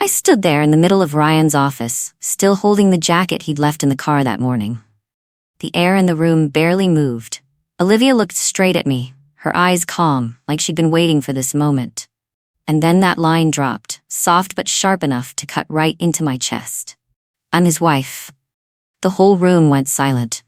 I stood there in the middle of Ryan's office, still holding the jacket he'd left in the car that morning. The air in the room barely moved. Olivia looked straight at me, her eyes calm, like she'd been waiting for this moment. And then that line dropped, soft but sharp enough to cut right into my chest. I'm his wife. The whole room went silent.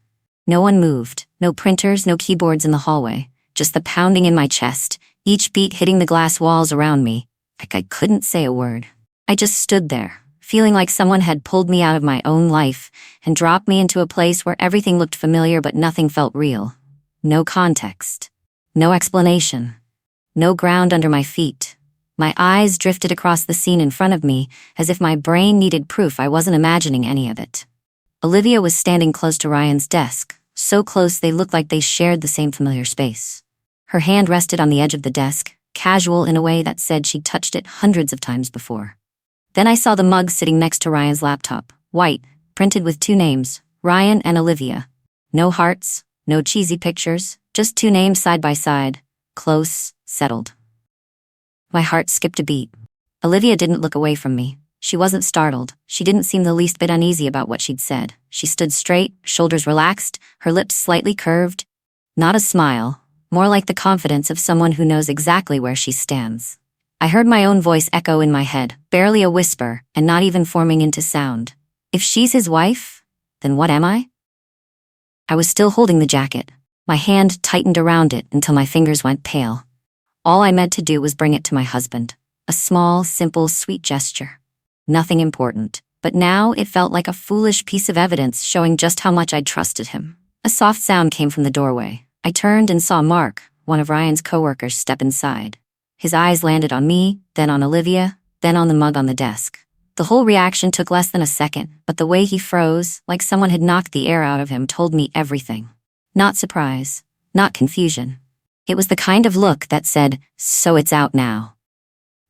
No one moved, no printers, no keyboards in the hallway, just the pounding in my chest, each beat hitting the glass walls around me, like I couldn't say a word. I just stood there, feeling like someone had pulled me out of my own life and dropped me into a place where everything looked familiar but nothing felt real. No context. No explanation. No ground under my feet. My eyes drifted across the scene in front of me, as if my brain needed proof I wasn't imagining any of it. Olivia was standing close to Ryan's desk, so close they looked like they shared the same familiar space. Her hand rested on the edge of the desk, casual in a way that said she'd touched it hundreds of times before. Then I saw the mug sitting next to Ryan's laptop, white, printed with two names, Ryan and Olivia. No hearts, no cheesy pictures, just two names side by side, close, settled. My heart skipped a beat. Olivia didn't look away from me. She wasn't startled. She didn't seem the least bit uneasy about what she'd said. She stood straight, shoulders relaxed, her lips slightly curved. Not a smile, more like the confidence of someone who knows exactly where she stands. I heard my own voice echo in my head, barely a whisper, and not even forming into sound. If she's his wife, then what am I? I was still holding the jacket. My hand tightened around it until my fingers went pale. All I meant to do was bring it to my husband. A small, simple, sweet gesture. Nothing important, but now it felt like a foolish piece of evidence showing just how much I'd trusted him. A soft sound came from the doorway. I turned and saw Mark, one of Ryan's coworkers, step inside. His eyes landed on me, then on Olivia, then on the mug on the desk. The whole reaction took less than a second, but the way he froze, like someone had knocked the air out of him, told me everything. Not surprise, not confusion. It was the kind of look that said, "So it's out now."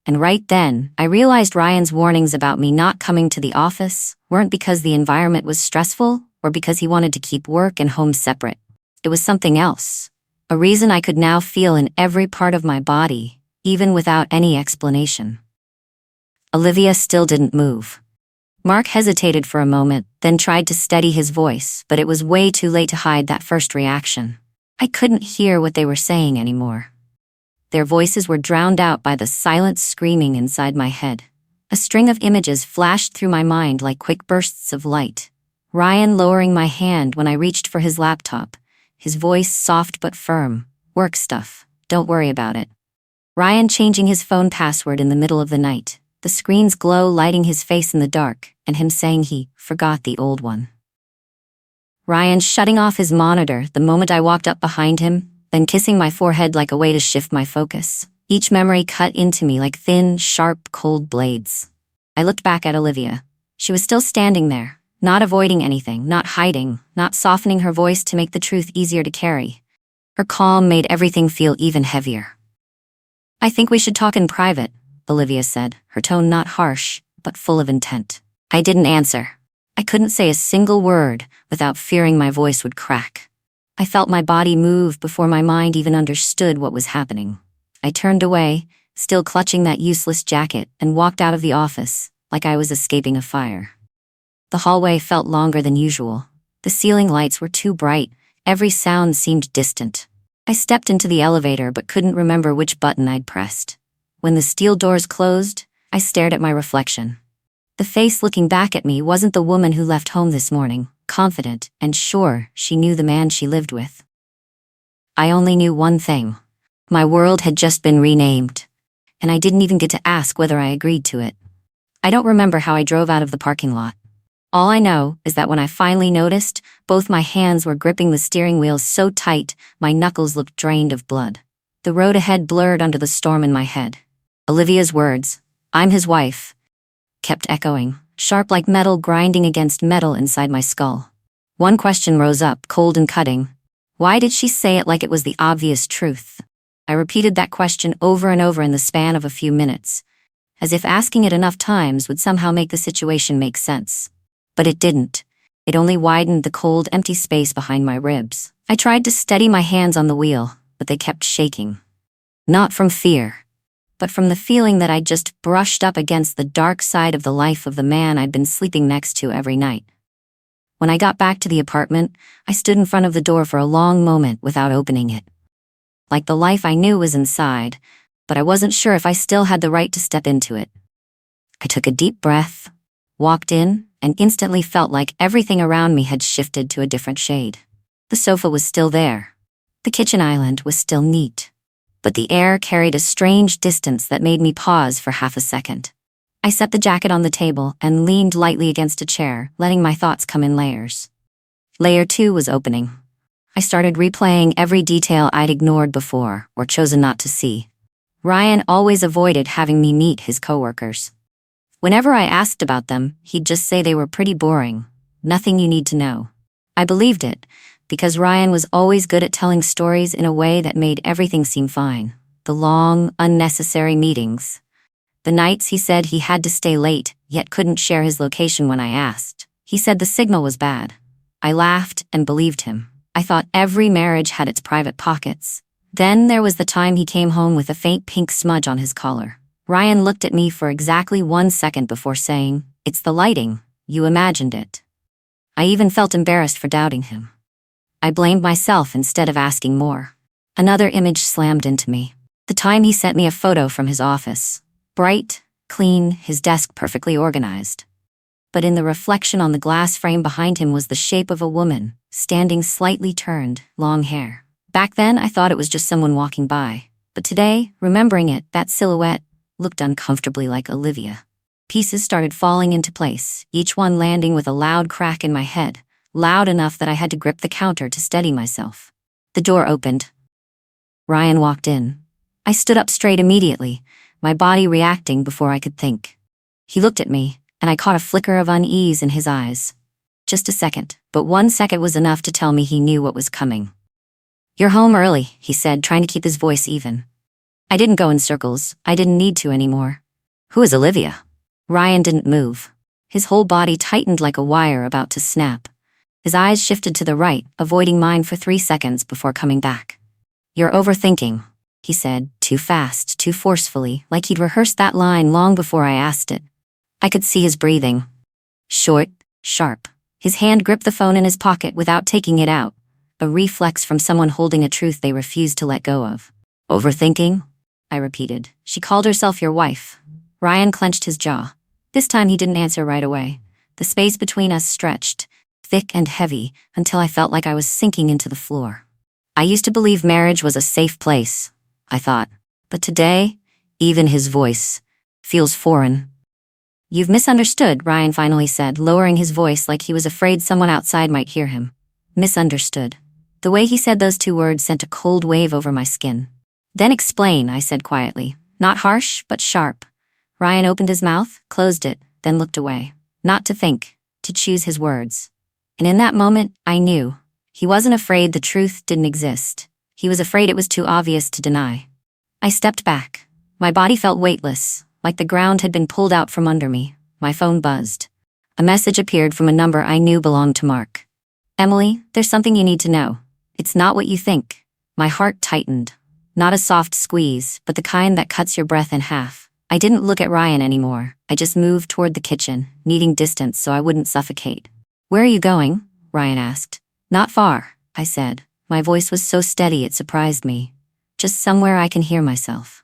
And right then, I realized Ryan's warnings about me not coming to the office weren't because the environment was stressful or because he wanted to keep work and home separate. It was something else. A reason I could now feel in every part of my body, even without any explanation. Olivia still didn't move. Mark hesitated for a moment, then tried to steady his voice, but it was way too late to hide that first reaction. I couldn't hear what they were saying anymore. Their voices were drowned out by the silent screaming inside my head. A string of images flashed through my mind like quick bursts of light. Ryan lowering my hand when I reached for his laptop, his voice soft but firm. "Work stuff. Don't worry about it." Ryan changing his phone password in the middle of the night, the screen's glow lighting his face in the dark, and him saying he forgot the old one. Ryan shutting off his monitor the moment I walked up behind him, then kissing my forehead like a way to shift my focus. Each memory cut into me like thin, sharp, cold blades. I looked back at Olivia. She was still standing there, not avoiding anything, not hiding, not softening her voice to make the truth easier to carry. Her calm made everything feel even heavier. "I think we should talk in private," Olivia said, her tone not harsh, but full of intent. I didn't answer. I couldn't say a single word without fearing my voice would crack. I felt my body move before my mind even understood what was happening. I turned away, still clutching that useless jacket, and walked out of the office, like I was escaping a fire. The hallway felt longer than usual. The ceiling lights were too bright, every sound seemed distant. I stepped into the elevator but couldn't remember which button I'd pressed. When the steel doors closed, I stared at my reflection. The face looking back at me wasn't the woman who left home this morning, confident and sure she knew the man she lived with. I only knew one thing. My world had just been renamed, and I didn't even get to ask whether I agreed to it. I don't remember how I drove out of the parking lot. All I know is that when I finally noticed, both my hands were gripping the steering wheel so tight, my knuckles looked drained of blood. The road ahead blurred under the storm in my head. Olivia's words, "I'm his wife," kept echoing, sharp like metal grinding against metal inside my skull. One question rose up, cold and cutting. Why did she say it like it was the obvious truth? I repeated that question over and over in the span of a few minutes, as if asking it enough times would somehow make the situation make sense. But it didn't. It only widened the cold, empty space behind my ribs. I tried to steady my hands on the wheel, but they kept shaking. Not from fear. but from the feeling that I'd just brushed up against the dark side of the life of the man I'd been sleeping next to every night. When I got back to the apartment, I stood in front of the door for a long moment without opening it. Like the life I knew was inside, but I wasn't sure if I still had the right to step into it. I took a deep breath, walked in, and instantly felt like everything around me had shifted to a different shade. The sofa was still there. The kitchen island was still neat. But the air carried a strange distance that made me pause for half a second. I set the jacket on the table and leaned lightly against a chair, letting my thoughts come in layers. Layer 2 was opening. I started replaying every detail I'd ignored before or chosen not to see. Ryan always avoided having me meet his coworkers. Whenever I asked about them, he'd just say they were pretty boring. Nothing you need to know. I believed it, because Ryan was always good at telling stories in a way that made everything seem fine. The long, unnecessary meetings. The nights he said he had to stay late, yet couldn't share his location when I asked. He said the signal was bad. I laughed and believed him. I thought every marriage had its private pockets. Then there was the time he came home with a faint pink smudge on his collar. Ryan looked at me for exactly 1 second before saying, "It's the lighting. You imagined it." I even felt embarrassed for doubting him. I blamed myself instead of asking more. Another image slammed into me. The time he sent me a photo from his office. Bright, clean, his desk perfectly organized. But in the reflection on the glass frame behind him was the shape of a woman, standing slightly turned, long hair. Back then, I thought it was just someone walking by. But today, remembering it, that silhouette looked uncomfortably like Olivia. Pieces started falling into place, each one landing with a loud crack in my head, loud enough that I had to grip the counter to steady myself. The door opened. Ryan walked in. I stood up straight immediately, my body reacting before I could think. He looked at me, and I caught a flicker of unease in his eyes. Just a second, but 1 second was enough to tell me he knew what was coming. "You're home early," he said, trying to keep his voice even. I didn't go in circles. I didn't need to anymore. "Who is Olivia?" Ryan didn't move. His whole body tightened like a wire about to snap. His eyes shifted to the right, avoiding mine for 3 seconds before coming back. "You're overthinking," he said, too fast, too forcefully, like he'd rehearsed that line long before I asked it. I could see his breathing. Short, sharp. His hand gripped the phone in his pocket without taking it out, a reflex from someone holding a truth they refused to let go of. "Overthinking?" I repeated. "She called herself your wife." Ryan clenched his jaw. This time he didn't answer right away. The space between us stretched, thick and heavy, until I felt like I was sinking into the floor. I used to believe marriage was a safe place, I thought. But today, even his voice feels foreign. "You've misunderstood," Ryan finally said, lowering his voice like he was afraid someone outside might hear him. Misunderstood. The way he said those 2 words sent a cold wave over my skin. "Then explain," I said quietly. Not harsh, but sharp. Ryan opened his mouth, closed it, then looked away. Not to think, to choose his words. And in that moment, I knew. He wasn't afraid the truth didn't exist. He was afraid it was too obvious to deny. I stepped back. My body felt weightless, like the ground had been pulled out from under me. My phone buzzed. A message appeared from a number I knew belonged to Mark. "Emily, there's something you need to know. It's not what you think." My heart tightened. Not a soft squeeze, but the kind that cuts your breath in half. I didn't look at Ryan anymore. I just moved toward the kitchen, needing distance so I wouldn't suffocate. "Where are you going?" Ryan asked. "Not far," I said. My voice was so steady it surprised me. "Just somewhere I can hear myself."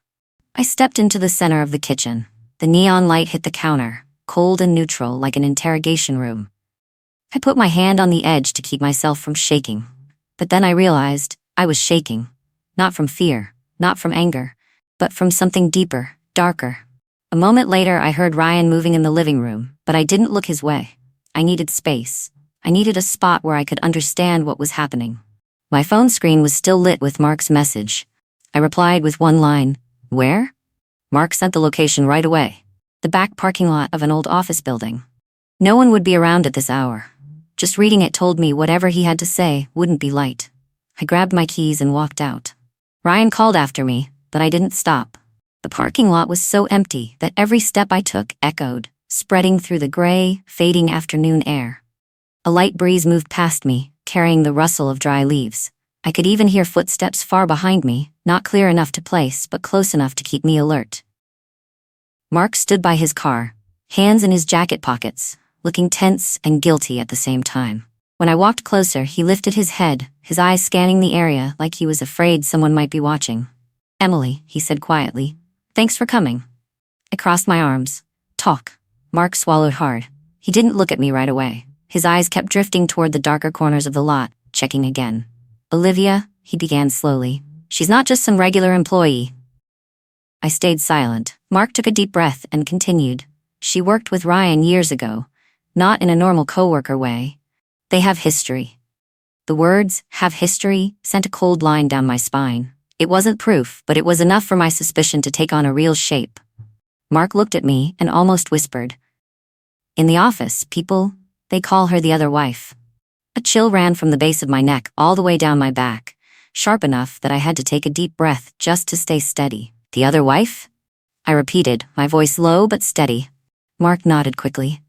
I stepped into the center of the kitchen. The neon light hit the counter, cold and neutral like an interrogation room. I put my hand on the edge to keep myself from shaking. But then I realized I was shaking. Not from fear, not from anger, but from something deeper, darker. A moment later, I heard Ryan moving in the living room, but I didn't look his way. I needed space. I needed a spot where I could understand what was happening. My phone screen was still lit with Mark's message. I replied with one line, "Where?" Mark sent the location right away. The back parking lot of an old office building. No one would be around at this hour. Just reading it told me whatever he had to say wouldn't be light. I grabbed my keys and walked out. Ryan called after me, but I didn't stop. The parking lot was so empty that every step I took echoed, spreading through the gray, fading afternoon air. A light breeze moved past me, carrying the rustle of dry leaves. I could even hear footsteps far behind me, not clear enough to place but close enough to keep me alert. Mark stood by his car, hands in his jacket pockets, looking tense and guilty at the same time. When I walked closer, he lifted his head, his eyes scanning the area like he was afraid someone might be watching. "Emily," he said quietly, "thanks for coming." I crossed my arms. "Talk." Mark swallowed hard. He didn't look at me right away. His eyes kept drifting toward the darker corners of the lot, checking again. "Olivia," he began slowly, "she's not just some regular employee." I stayed silent. Mark took a deep breath and continued. "She worked with Ryan years ago, not in a normal coworker way. They have history." The words, "have history," sent a cold line down my spine. It wasn't proof, but it was enough for my suspicion to take on a real shape. Mark looked at me and almost whispered, "In the office, people, they call her the other wife." A chill ran from the base of my neck all the way down my back, sharp enough that I had to take a deep breath just to stay steady. "The other wife?" I repeated, my voice low but steady. Mark nodded quickly.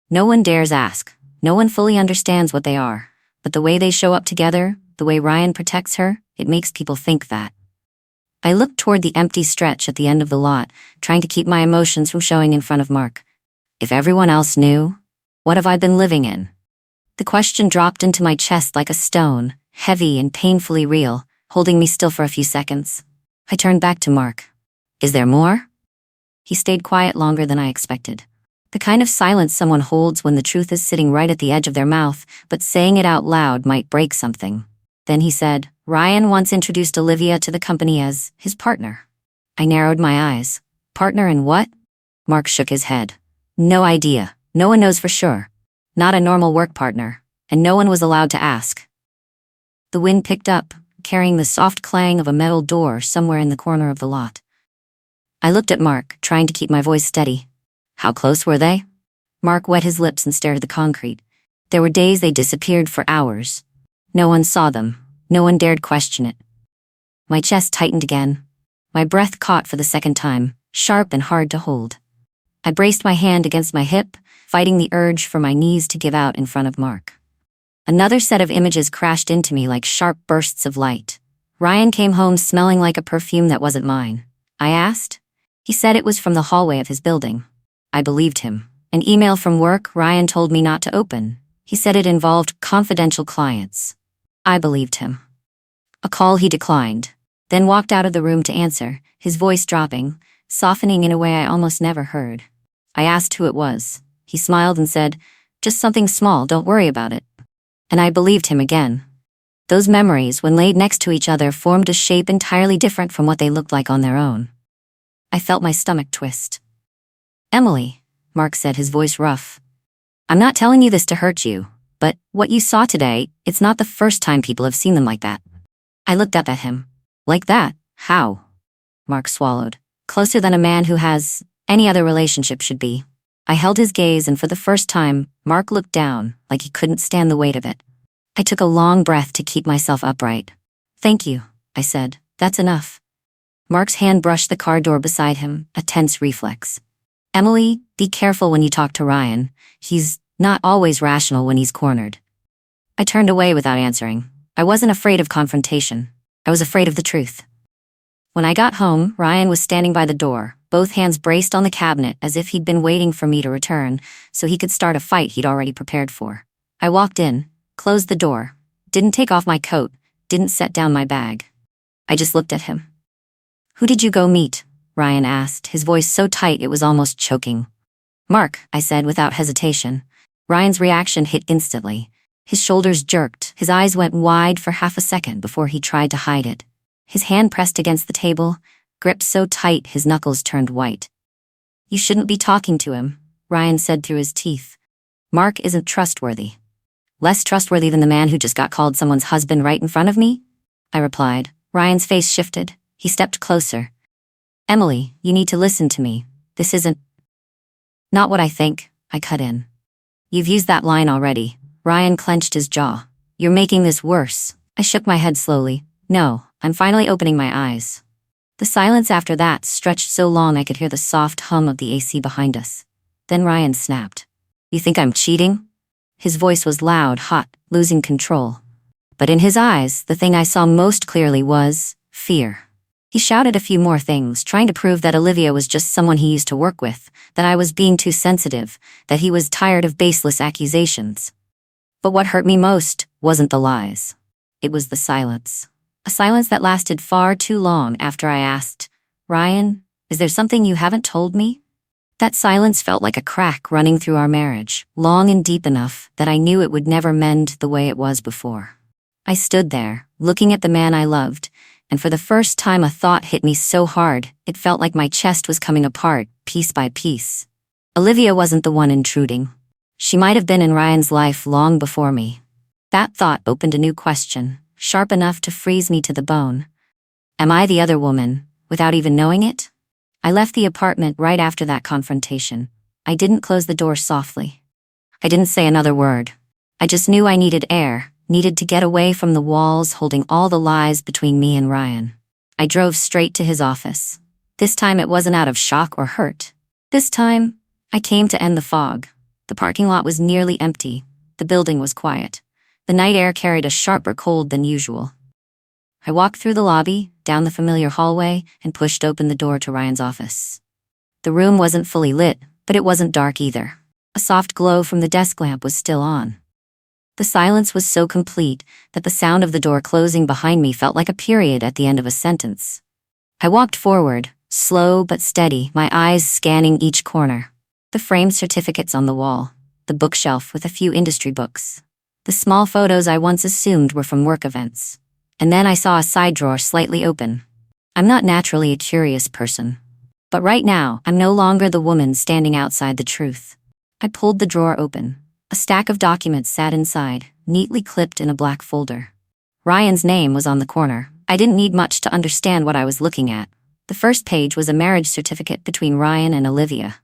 "No one dares ask. No one fully understands what they are. But the way they show up together, the way Ryan protects her, it makes people think that." I looked toward the empty stretch at the end of the lot, trying to keep my emotions from showing in front of Mark. If everyone else knew, what have I been living in? The question dropped into my chest like a stone, heavy and painfully real, holding me still for a few seconds. I turned back to Mark. "Is there more?" He stayed quiet longer than I expected. The kind of silence someone holds when the truth is sitting right at the edge of their mouth, but saying it out loud might break something. Then he said, "Ryan once introduced Olivia to the company as his partner." I narrowed my eyes. "Partner in what?" Mark shook his head. "No idea. No one knows for sure. Not a normal work partner, and no one was allowed to ask." The wind picked up, carrying the soft clang of a metal door somewhere in the corner of the lot. I looked at Mark, trying to keep my voice steady. "How close were they?" Mark wet his lips and stared at the concrete. "There were days they disappeared for hours. No one saw them. No one dared question it." My chest tightened again. My breath caught for the second time, sharp and hard to hold. I braced my hand against my hip, fighting the urge for my knees to give out in front of Mark. Another set of images crashed into me like sharp bursts of light. Ryan came home smelling like a perfume that wasn't mine. I asked. He said it was from the hallway of his building. I believed him. An email from work Ryan told me not to open. He said it involved confidential clients. I believed him. A call he declined, then walked out of the room to answer, his voice dropping, softening in a way I almost never heard. I asked who it was. He smiled and said, "Just something small, don't worry about it." And I believed him again. Those memories, when laid next to each other, formed a shape entirely different from what they looked like on their own. I felt my stomach twist. "Emily," Mark said, his voice rough. "I'm not telling you this to hurt you, but what you saw today, it's not the first time people have seen them like that." I looked up at him. "Like that? How?" Mark swallowed. "Closer than a man who has any other relationship should be." I held his gaze, and for the first time, Mark looked down, like he couldn't stand the weight of it. I took a long breath to keep myself upright. "Thank you," I said. "That's enough." Mark's hand brushed the car door beside him, a tense reflex. "Emily, be careful when you talk to Ryan. He's not always rational when he's cornered." I turned away without answering. I wasn't afraid of confrontation. I was afraid of the truth. When I got home, Ryan was standing by the door, both hands braced on the cabinet as if he'd been waiting for me to return so he could start a fight he'd already prepared for. I walked in, closed the door, didn't take off my coat, didn't set down my bag. I just looked at him. "Who did you go meet?" Ryan asked, his voice so tight it was almost choking. "Mark," I said without hesitation. Ryan's reaction hit instantly. His shoulders jerked, his eyes went wide for half a second before he tried to hide it. His hand pressed against the table, gripped so tight his knuckles turned white. "You shouldn't be talking to him," Ryan said through his teeth. "Mark isn't trustworthy." "Less trustworthy than the man who just got called someone's husband right in front of me?" I replied. Ryan's face shifted. He stepped closer. "Emily, you need to listen to me. This isn't..." "Not what I think," I cut in. "You've used that line already." Ryan clenched his jaw. "You're making this worse." I shook my head slowly. "No, I'm finally opening my eyes." The silence after that stretched so long I could hear the soft hum of the AC behind us. Then Ryan snapped. "You think I'm cheating?" His voice was loud, hot, losing control. But in his eyes, the thing I saw most clearly was fear. He shouted a few more things, trying to prove that Olivia was just someone he used to work with, that I was being too sensitive, that he was tired of baseless accusations. But what hurt me most wasn't the lies. It was the silence. A silence that lasted far too long after I asked, "Ryan, is there something you haven't told me?" That silence felt like a crack running through our marriage, long and deep enough that I knew it would never mend the way it was before. I stood there, looking at the man I loved, and for the first time a thought hit me so hard, it felt like my chest was coming apart, piece by piece. Olivia wasn't the one intruding. She might have been in Ryan's life long before me. That thought opened a new question, sharp enough to freeze me to the bone. Am I the other woman, without even knowing it? I left the apartment right after that confrontation. I didn't close the door softly. I didn't say another word. I just knew I needed air, needed to get away from the walls holding all the lies between me and Ryan. I drove straight to his office. This time it wasn't out of shock or hurt. This time, I came to end the fog. The parking lot was nearly empty. The building was quiet. The night air carried a sharper cold than usual. I walked through the lobby, down the familiar hallway, and pushed open the door to Ryan's office. The room wasn't fully lit, but it wasn't dark either. A soft glow from the desk lamp was still on. The silence was so complete that the sound of the door closing behind me felt like a period at the end of a sentence. I walked forward, slow but steady, my eyes scanning each corner. The framed certificates on the wall, the bookshelf with a few industry books, the small photos I once assumed were from work events. And then I saw a side drawer slightly open. I'm not naturally a curious person. But right now, I'm no longer the woman standing outside the truth. I pulled the drawer open. A stack of documents sat inside, neatly clipped in a black folder. Ryan's name was on the corner. I didn't need much to understand what I was looking at. The first page was a marriage certificate between Ryan and Olivia.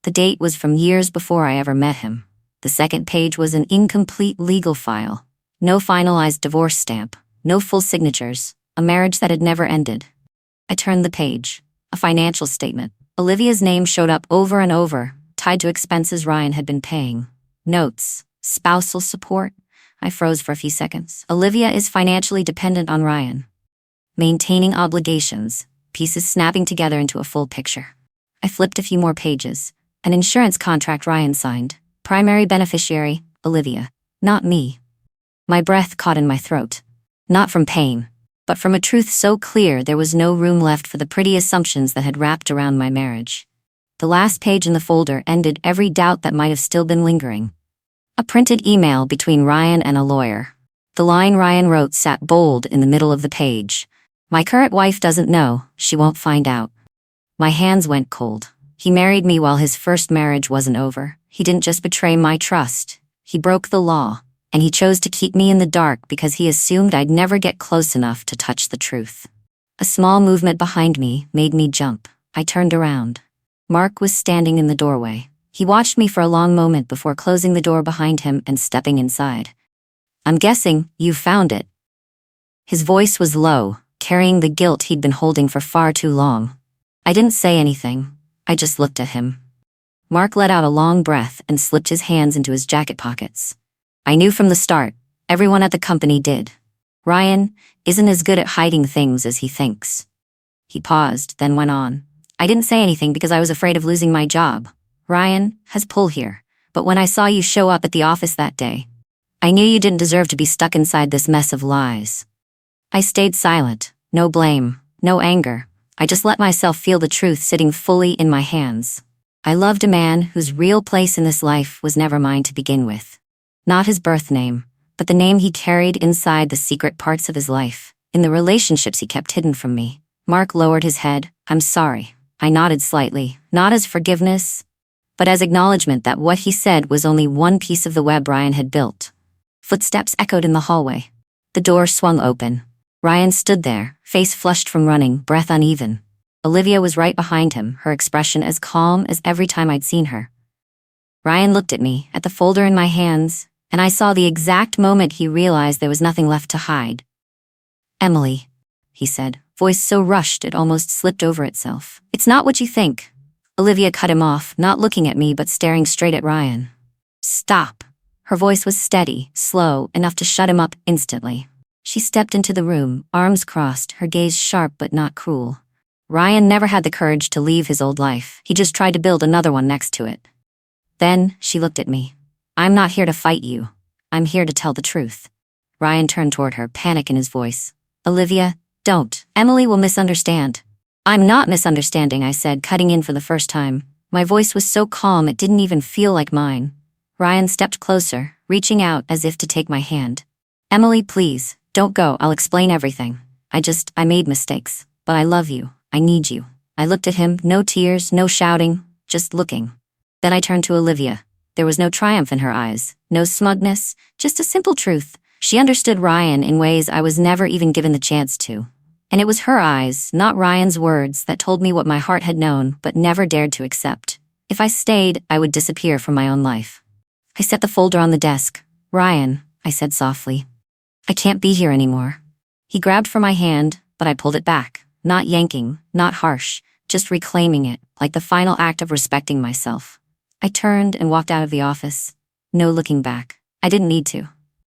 The date was from years before I ever met him. The second page was an incomplete legal file. No finalized divorce stamp, no full signatures, a marriage that had never ended. I turned the page. A financial statement. Olivia's name showed up over and over, tied to expenses Ryan had been paying. Notes. Spousal support. I froze for a few seconds. Olivia is financially dependent on Ryan. Maintaining obligations. Pieces snapping together into a full picture. I flipped a few more pages. An insurance contract Ryan signed. Primary beneficiary, Olivia. Not me. My breath caught in my throat. Not from pain, but from a truth so clear there was no room left for the pretty assumptions that had wrapped around my marriage. The last page in the folder ended every doubt that might have still been lingering. A printed email between Ryan and a lawyer. The line Ryan wrote sat bold in the middle of the page. My current wife doesn't know, she won't find out. My hands went cold. He married me while his first marriage wasn't over. He didn't just betray my trust. He broke the law, and he chose to keep me in the dark because he assumed I'd never get close enough to touch the truth. A small movement behind me made me jump. I turned around. Mark was standing in the doorway. He watched me for a long moment before closing the door behind him and stepping inside. I'm guessing you found it. His voice was low, carrying the guilt he'd been holding for far too long. I didn't say anything. I just looked at him. Mark let out a long breath and slipped his hands into his jacket pockets. I knew from the start. Everyone at the company did. Ryan isn't as good at hiding things as he thinks. He paused, then went on. I didn't say anything because I was afraid of losing my job. Ryan has pull here, but when I saw you show up at the office that day, I knew you didn't deserve to be stuck inside this mess of lies. I stayed silent. No blame, no anger. I just let myself feel the truth sitting fully in my hands. I loved a man whose real place in this life was never mine to begin with. Not his birth name, but the name he carried inside the secret parts of his life, in the relationships he kept hidden from me. Mark lowered his head. I'm sorry. I nodded slightly, not as forgiveness, but as acknowledgement that what he said was only one piece of the web Ryan had built. Footsteps echoed in the hallway. The door swung open. Ryan stood there, face flushed from running, breath uneven. Olivia was right behind him, her expression as calm as every time I'd seen her. Ryan looked at me, at the folder in my hands, and I saw the exact moment he realized there was nothing left to hide. Emily, he said, voice so rushed it almost slipped over itself. It's not what you think. Olivia cut him off, not looking at me but staring straight at Ryan. Stop. Her voice was steady, slow, enough to shut him up instantly. She stepped into the room, arms crossed, her gaze sharp but not cruel. Ryan never had the courage to leave his old life. He just tried to build another one next to it. Then, she looked at me. I'm not here to fight you. I'm here to tell the truth. Ryan turned toward her, panic in his voice. Olivia, don't. Emily will misunderstand. I'm not misunderstanding, I said, cutting in for the first time. My voice was so calm it didn't even feel like mine. Ryan stepped closer, reaching out as if to take my hand. Emily, please, don't go. I'll explain everything. I made mistakes. But I love you. I need you. I looked at him, no tears, no shouting, just looking. Then I turned to Olivia. There was no triumph in her eyes, no smugness, just a simple truth. She understood Ryan in ways I was never even given the chance to. And it was her eyes, not Ryan's words, that told me what my heart had known but never dared to accept. If I stayed, I would disappear from my own life. I set the folder on the desk. Ryan, I said softly. I can't be here anymore. He grabbed for my hand, but I pulled it back. Not yanking, not harsh, just reclaiming it, like the final act of respecting myself. I turned and walked out of the office. No looking back. I didn't need to.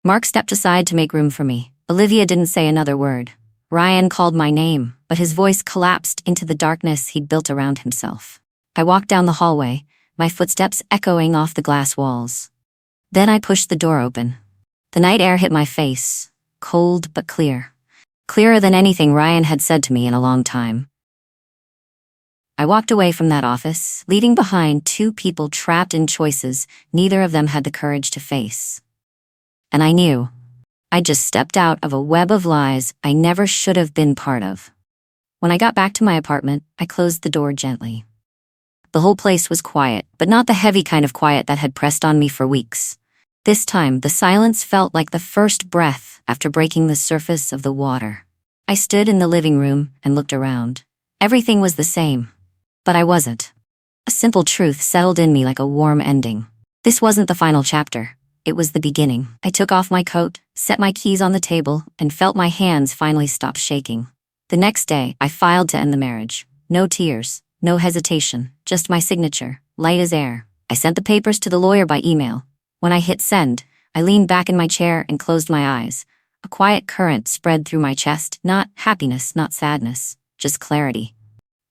Mark stepped aside to make room for me. Olivia didn't say another word. Ryan called my name, but his voice collapsed into the darkness he'd built around himself. I walked down the hallway, my footsteps echoing off the glass walls. Then I pushed the door open. The night air hit my face, cold but clear. Clearer than anything Ryan had said to me in a long time. I walked away from that office, leaving behind two people trapped in choices neither of them had the courage to face. And I knew. I just stepped out of a web of lies I never should have been part of. When I got back to my apartment, I closed the door gently. The whole place was quiet, but not the heavy kind of quiet that had pressed on me for weeks. This time, the silence felt like the first breath after breaking the surface of the water. I stood in the living room and looked around. Everything was the same, but I wasn't. A simple truth settled in me like a warm ending. This wasn't the final chapter. It was the beginning. I took off my coat, set my keys on the table, and felt my hands finally stop shaking. The next day, I filed to end the marriage. No tears, no hesitation, just my signature, light as air. I sent the papers to the lawyer by email. When I hit send, I leaned back in my chair and closed my eyes. A quiet current spread through my chest, not happiness, not sadness, just clarity.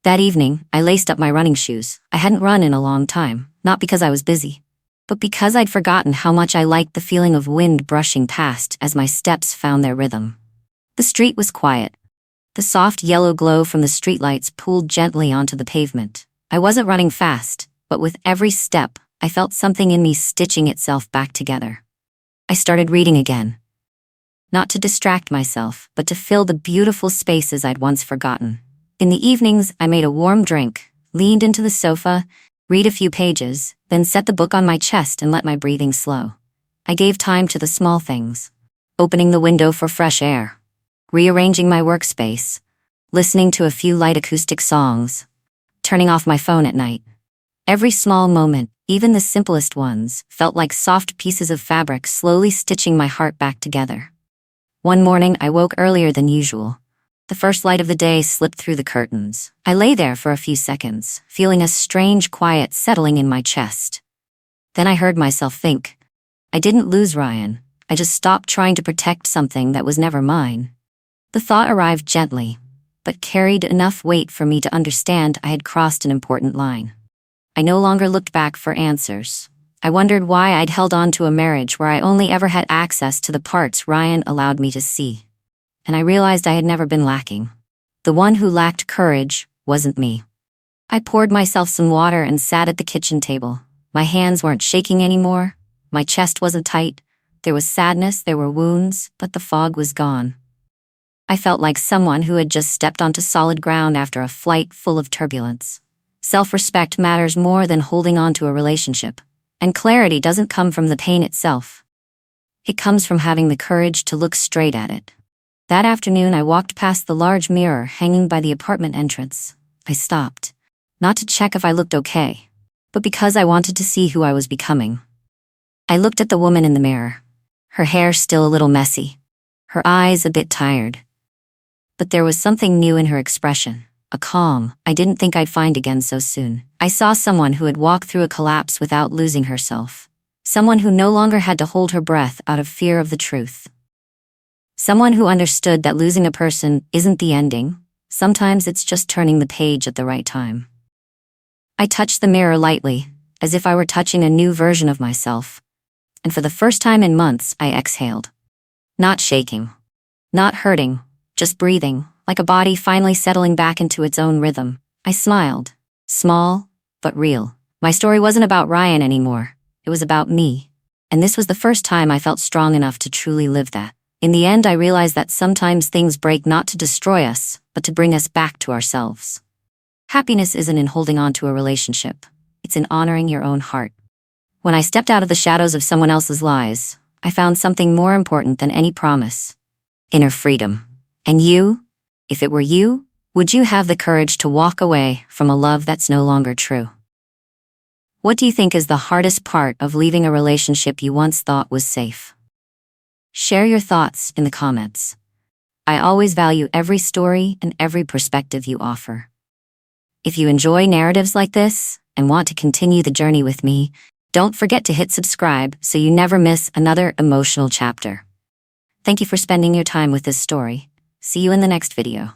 That evening, I laced up my running shoes. I hadn't run in a long time, not because I was busy, but because I'd forgotten how much I liked the feeling of wind brushing past as my steps found their rhythm. The street was quiet. The soft yellow glow from the streetlights pooled gently onto the pavement. I wasn't running fast, but with every step, I felt something in me stitching itself back together. I started reading again. Not to distract myself, but to fill the beautiful spaces I'd once forgotten. In the evenings, I made a warm drink, leaned into the sofa, read a few pages, then set the book on my chest and let my breathing slow. I gave time to the small things. Opening the window for fresh air. Rearranging my workspace. Listening to a few light acoustic songs. Turning off my phone at night. Every small moment, even the simplest ones, felt like soft pieces of fabric slowly stitching my heart back together. One morning, I woke earlier than usual. The first light of the day slipped through the curtains. I lay there for a few seconds, feeling a strange quiet settling in my chest. Then I heard myself think. I didn't lose Ryan. I just stopped trying to protect something that was never mine. The thought arrived gently, but carried enough weight for me to understand I had crossed an important line. I no longer looked back for answers. I wondered why I'd held on to a marriage where I only ever had access to the parts Ryan allowed me to see. And I realized I had never been lacking. The one who lacked courage wasn't me. I poured myself some water and sat at the kitchen table. My hands weren't shaking anymore. My chest wasn't tight. There was sadness, there were wounds, but the fog was gone. I felt like someone who had just stepped onto solid ground after a flight full of turbulence. Self-respect matters more than holding on to a relationship. And clarity doesn't come from the pain itself. It comes from having the courage to look straight at it. That afternoon, I walked past the large mirror hanging by the apartment entrance. I stopped, not to check if I looked okay, but because I wanted to see who I was becoming. I looked at the woman in the mirror, her hair still a little messy, her eyes a bit tired. But there was something new in her expression, a calm I didn't think I'd find again so soon. I saw someone who had walked through a collapse without losing herself, someone who no longer had to hold her breath out of fear of the truth. Someone who understood that losing a person isn't the ending. Sometimes it's just turning the page at the right time. I touched the mirror lightly, as if I were touching a new version of myself. And for the first time in months, I exhaled. Not shaking. Not hurting. Just breathing, like a body finally settling back into its own rhythm. I smiled. Small, but real. My story wasn't about Ryan anymore. It was about me. And this was the first time I felt strong enough to truly live that. In the end, I realized that sometimes things break not to destroy us, but to bring us back to ourselves. Happiness isn't in holding on to a relationship. It's in honoring your own heart. When I stepped out of the shadows of someone else's lies, I found something more important than any promise. Inner freedom. And you? If it were you, would you have the courage to walk away from a love that's no longer true? What do you think is the hardest part of leaving a relationship you once thought was safe? Share your thoughts in the comments. I always value every story and every perspective you offer. If you enjoy narratives like this and want to continue the journey with me, don't forget to hit subscribe so you never miss another emotional chapter. Thank you for spending your time with this story. See you in the next video.